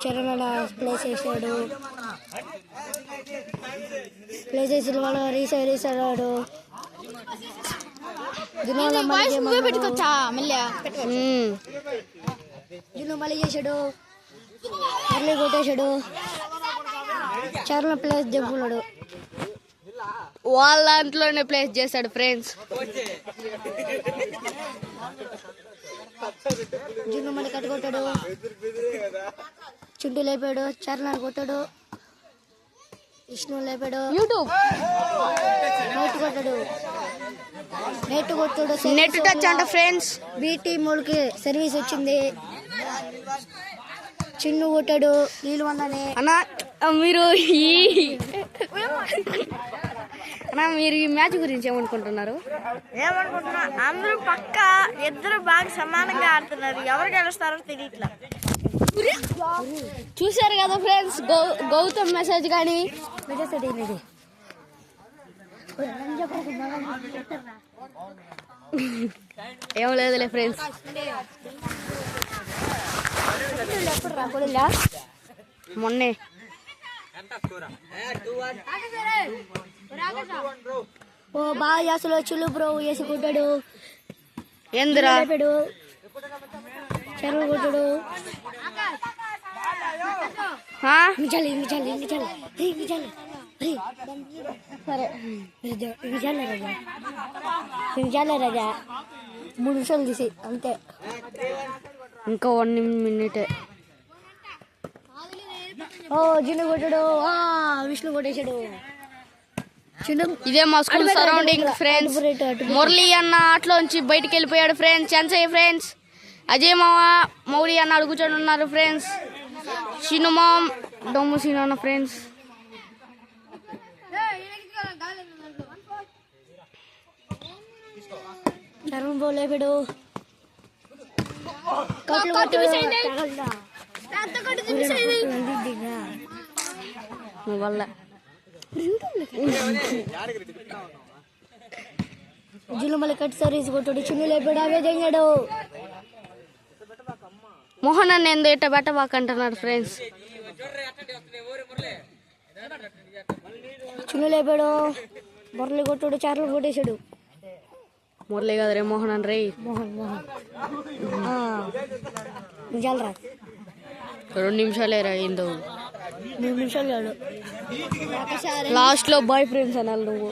Charan place చేసాడు. Place చేసిన వాళ్ళు రీసైడ్ ఆడు మళ్ళీ చేశాడు. మళ్ళీ కొట్టేశాడు. చరణ్ ప్లేస్ చెప్పుకున్నాడు. వాళ్ళ దాంట్లోనే ప్లేస్ చేశాడు ఫ్రెండ్స్. జున్ను మళ్ళీ కట్టుకొట్టాడు. చుంటూ లేపాడు. చరణ్ కొట్టాడు. విష్ణు లేపాడు. యూట్యూబ్ నెట్ కొట్టాడు. నెట్ టచ్ అంట ఫ్రెండ్స్. బీటీ మూడుకి సర్వీస్ వచ్చింది. చిన్ను కొట్టాడు. నీళ్ళు వందనే అన్నా మీరు మీరు ఈ మ్యాచ్ గురించి ఏమనుకుంటున్నారు? అందరూ పక్క ఇద్దరు బాగా సమానంగా ఆడుతున్నారు. ఎవరు గెలుస్తారో తెలియట్లా. చూసారు కదా ఫ్రెండ్స్, గౌతమ్ మెసేజ్ కానీ ఏం లేదులే ఫ్రెండ్స్. మొన్నే బాగా చేస్తలో చిల్లు బ్రో వేసి కొట్టాడు. ఏందిరా చెరువు కొట్టాడు. రాజా 3 నిమిషాలు తీసి అంతే. ఇంకా 1 minute. జిన్ను కొట్టాడు. విష్ణు కొట్టేశాడు. ఇదే మా స్కూల్ సరౌండింగ్ ఫ్రెండ్స్. మురళి అన్న ఆటలోంచి బయటికి వెళ్ళిపోయాడు ఫ్రెండ్స్. చెన్సై ఫ్రెండ్స్. అజయ్ మామ మౌలి అన్న అడుగుచొని ఉన్నారు ఫ్రెండ్స్. సినిమా డొమ్ము సినిమా ఫ్రెండ్స్. చరణ్ బౌల్ లేపాడు. వల్ల జున్ను మళ్ళీ కట్ సర్వీస్ కొట్టాడు. చిన్ను లేపాడు. అవే తెంగాడు. మోహన్ అన్న ఎందు ఇట్ట బెట్టబాకంటున్నాడు ఫ్రెండ్స్. చిన్ను లేపాడు. మురళి కొట్టాడు. చార్లు కొట్టేశాడు. మురళి కదా రే మోహన్ అన్న రే. మోహన్ నిజాలరా 2 నిమిషాలేరా అయిందో. 3 నిమిషాలు కాదు. లాస్ట్ లో బాయ్ ఫ్రెండ్స్ అనాలి నువ్వు.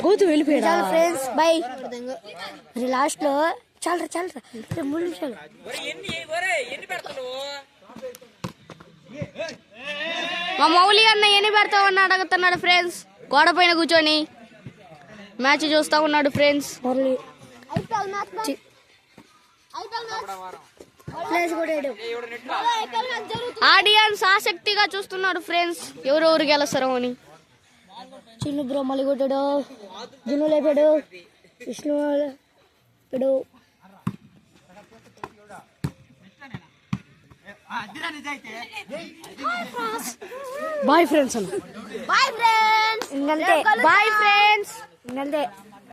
గౌతమ్ వెళ్ళిపోయాడు ఫ్రెండ్స్ బై. లాస్ట్ లో చాలరా 3 నిమిషాలు. మా మౌలి అన్న ఎన్ని పెడతావని అడుగుతున్నాడు ఫ్రెండ్స్. గోడ పైన కూర్చొని మ్యాచ్ చూస్తా ఉన్నాడు ఫ్రెండ్స్. ఆడియన్స్ ఆసక్తిగా చూస్తున్నాడు ఫ్రెండ్స్, ఎవరెవరు గెలుస్తారో అని. చిన్ను బ్రో మళ్ళీ కొట్టాడు. జున్ను లేపాడు. విష్ణు లేపాడు. బాయ్ ఫ్రెండ్స్ అన్న. ఇంకంతే. Bye friends. ఇంకంతే.